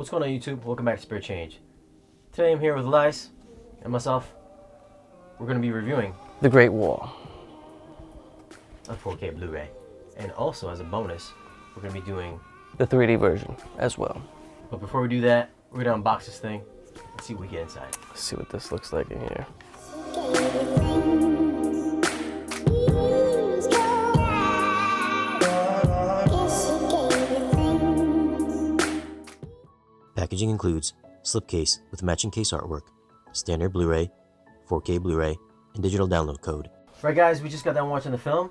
What's going on YouTube? Welcome back to Spirit Change. Today I'm here with Elias and myself. We're going to be reviewing the Great Wall, a 4K Blu-ray. And also as a bonus, we're going to be doing the 3D version as well. But before we do that, we're going to unbox this thing and see what we get inside. Let's see what this looks like in here. Packaging includes slipcase with matching case artwork, standard Blu-ray, 4K Blu-ray, and digital download code. Right guys, we just got done watching the film.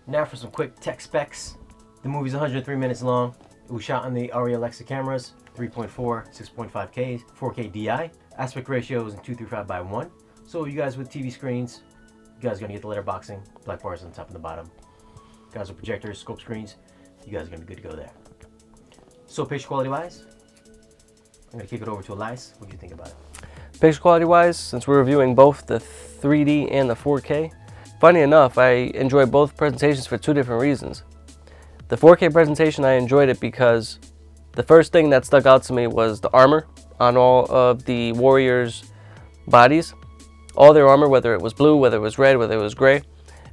Now for some quick tech specs. The movie's 103 minutes long. It was shot on the Arri Alexa cameras, 3.4, 6.5K, 4K DI. Aspect ratio is in 235:1. So you guys with TV screens, you guys are gonna get the letterboxing, black bars on the top and the bottom. You guys with projectors, scope screens, you guys are gonna be good to go there. So picture quality wise, I'm going to kick it over to Elias. What do you think about it? Picture quality wise, since we're reviewing both the 3D and the 4K, funny enough, I enjoy both presentations for two different reasons. The 4K presentation, I enjoyed it because the first thing that stuck out to me was the armor on all of the warriors' bodies. All their armor, whether it was blue, whether it was red, whether it was gray.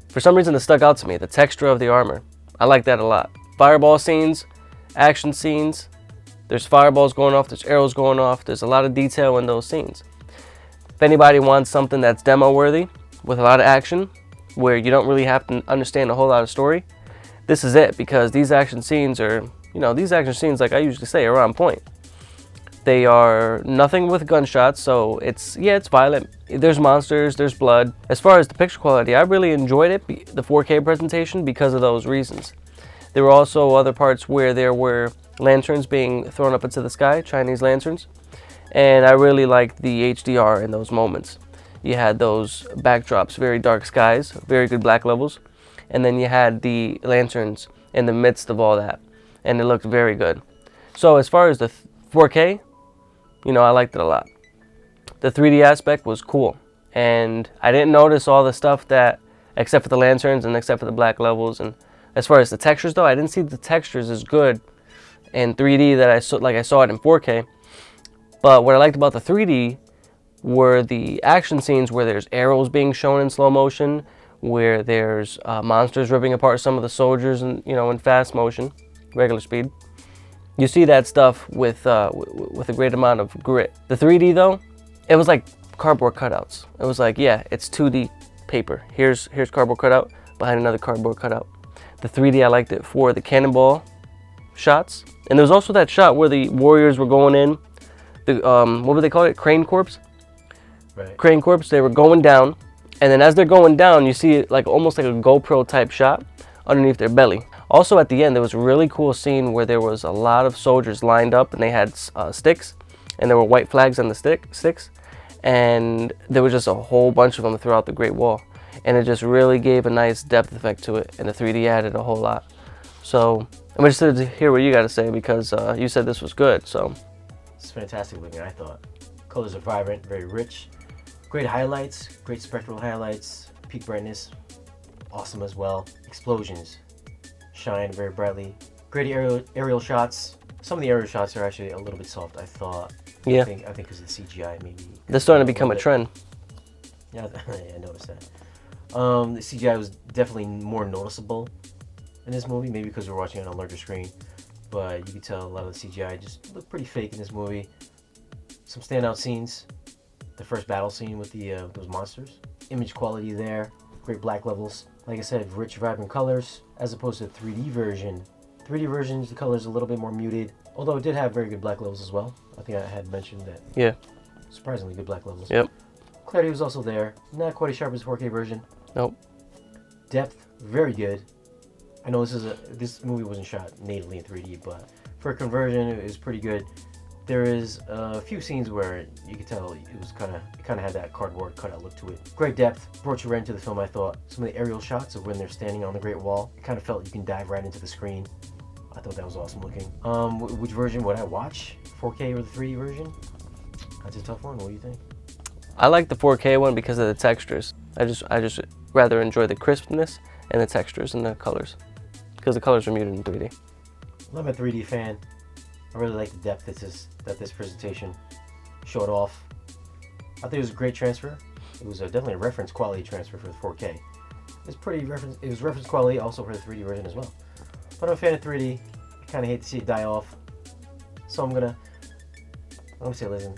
For some reason, it stuck out to me, the texture of the armor. I like that a lot. Fireball scenes, action scenes. There's fireballs going off, there's arrows going off, there's a lot of detail in those scenes. If anybody wants something that's demo worthy, with a lot of action, where you don't really have to understand a whole lot of story, this is it, because these action scenes are, these action scenes, like I usually say, are on point. They are nothing with gunshots, so it's violent. There's monsters, there's blood. As far as the picture quality, I really enjoyed it, the 4K presentation, because of those reasons. There were also other parts where there were lanterns being thrown up into the sky, Chinese lanterns, and I really liked the HDR in those moments. You had those backdrops, very dark skies, very good black levels, and then you had the lanterns in the midst of all that, and it looked very good. So as far as the 4K, I liked it a lot. The 3D aspect was cool, and I didn't notice all the stuff that, except for the lanterns and except for the black levels. And as far as the textures though, I didn't see the textures as good in 3D that I saw it in 4K. But what I liked about the 3D were the action scenes where there's arrows being shown in slow motion, where there's monsters ripping apart some of the soldiers in fast motion, regular speed. You see that stuff with a great amount of grit. The 3D though, it was like cardboard cutouts. It was like, yeah, it's 2D paper. Here's cardboard cutout behind another cardboard cutout. The 3D, I liked it for the cannonball shots. And there was also that shot where the warriors were going in, what would they call it? Crane corpse? Right. Crane corpse, they were going down. And then as they're going down, you see it like almost like a GoPro type shot underneath their belly. Also at the end, there was a really cool scene where there was a lot of soldiers lined up and they had sticks. And there were white flags on the sticks. And there was just a whole bunch of them throughout the Great Wall. And it just really gave a nice depth effect to it. And the 3D added a whole lot. So I'm interested to hear what you got to say, because you said this was good. So it's fantastic looking, I thought. Colors are vibrant, very rich. Great highlights, great spectral highlights. Peak brightness, awesome as well. Explosions, shine very brightly. Great aerial shots. Some of the aerial shots are actually a little bit soft, I thought. Yeah. I think because of the CGI maybe. They're starting to become a trend. Yeah, I noticed that. The CGI was definitely more noticeable in this movie, maybe because we're watching it on a larger screen, but you can tell a lot of the CGI just looked pretty fake in this movie. Some standout scenes, the first battle scene with the those monsters. Image quality there, great black levels. Like I said, rich, vibrant colors, as opposed to the 3D version. 3D versions, the colors a little bit more muted, although it did have very good black levels as well. I think I had mentioned that. Yeah. Surprisingly good black levels. Yep. Clarity was also there, not quite as sharp as the 4K version. Nope. Depth, very good. I know this movie wasn't shot natively in 3D, but for a conversion, it was pretty good. There is a few scenes where you could tell it was kind of had that cardboard cutout look to it. Great depth, brought you right into the film. I thought some of the aerial shots of when they're standing on the Great Wall, it kind of felt you can dive right into the screen. I thought that was awesome looking. Which version would I watch? 4K or the 3D version? That's a tough one. What do you think? I like the 4K one because of the textures. I just rather enjoy the crispness and the textures and the colors, because the colors are muted in 3D. I'm a 3D fan. I really like the depth that this presentation showed off. I think it was a great transfer. It was definitely a reference quality transfer for the 4K. It was reference quality also for the 3D version as well. But I'm a fan of 3D. I kind of hate to see it die off. So I'm gonna say, listen,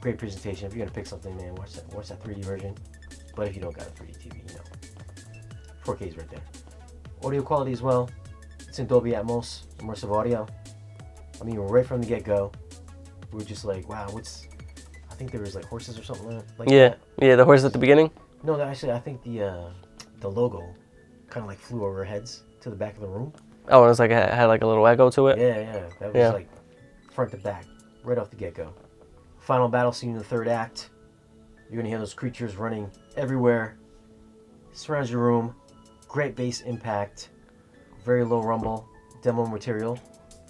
great presentation. If you're gonna pick something, man, watch that 3D version. But if you don't got a 3D TV, you know, 4K is right there. Audio quality as well. It's in Dolby Atmos, immersive audio. I mean, right from the get-go, we were just like, wow, I think there was like horses or something like that. Yeah, the horse at the beginning? No, actually, I think the logo kind of like flew over our heads to the back of the room. Oh, it was like, it had like a little echo to it? Yeah. That was like front to back, right off the get-go. Final battle scene in the third act. You're gonna hear those creatures running everywhere. Surrounds your room. Great bass impact. Very low rumble. Demo material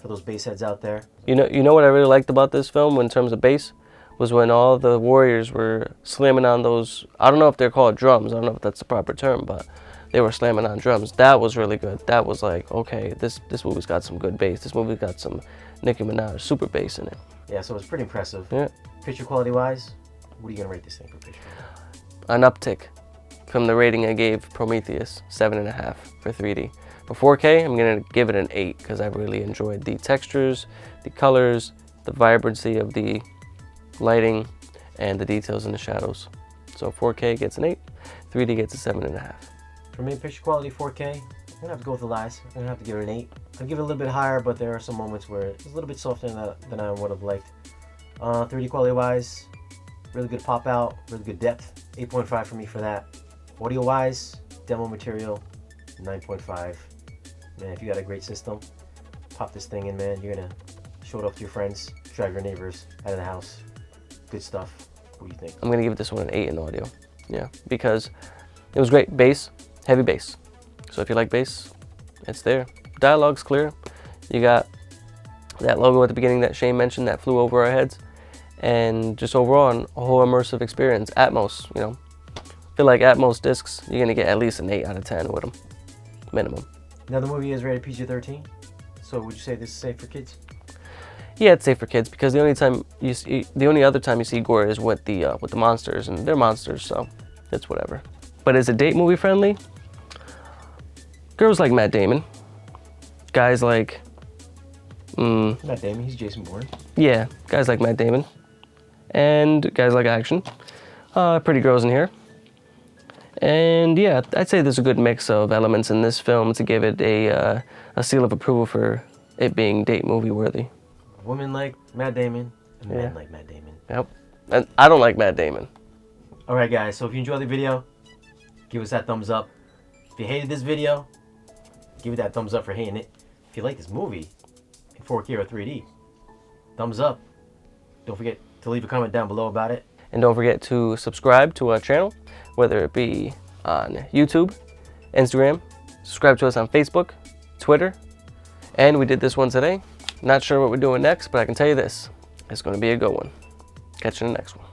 for those bass heads out there. You know what I really liked about this film in terms of bass? Was when all the warriors were slamming on those, I don't know if they're called drums, I don't know if that's the proper term, but they were slamming on drums. That was really good. That was like, okay, this movie's got some good bass. This movie's got some Nicki Minaj super bass in it. Yeah, so it's pretty impressive. Yeah. Picture quality wise, what are you gonna rate this thing for picture? An uptick from the rating I gave Prometheus, 7.5 for 3D. For 4K, I'm gonna give it an 8 because I really enjoyed the textures, the colors, the vibrancy of the lighting, and the details in the shadows. So 4K gets an 8, 3D gets a 7.5. For me, picture quality 4K, I'm gonna have to go with Elias. I'm gonna have to give it an 8. I'll give it a little bit higher, but there are some moments where it's a little bit softer than I would have liked. 3D quality wise, really good pop out, really good depth. 8.5 for me for that. Audio wise, demo material, 9.5. Man, if you got a great system, pop this thing in, man. You're gonna show it off to your friends, drive your neighbors out of the house. Good stuff. What do you think? I'm gonna give this one an 8 in audio. Yeah, because it was great. Bass, heavy bass. So if you like bass, it's there. Dialogue's clear. You got that logo at the beginning that Shane mentioned that flew over our heads. And just overall, a whole immersive experience. Atmos, you know. I feel like Atmos discs, you're gonna get at least an 8 out of 10 with them, minimum. Now the movie is rated PG-13. So would you say this is safe for kids? Yeah, it's safe for kids because the only other time you see gore is with the monsters, and they're monsters, so it's whatever. But is it date movie friendly? Girls like Matt Damon. Guys like Matt Damon, he's Jason Bourne. Yeah, guys like Matt Damon. And guys like action. Pretty girls in here. And yeah, I'd say there's a good mix of elements in this film to give it a seal of approval for it being date movie worthy. Women like Matt Damon, and men like Matt Damon. Yep. And I don't like Matt Damon. Alright guys, so if you enjoyed the video, give us that thumbs up. If you hated this video, give it that thumbs up for hating it. If you like this movie in 4K or 3D, thumbs up. Don't forget to leave a comment down below about it. And don't forget to subscribe to our channel, whether it be on YouTube, Instagram, subscribe to us on Facebook, Twitter, and we did this one today. Not sure what we're doing next, but I can tell you this, it's going to be a good one. Catch you in the next one.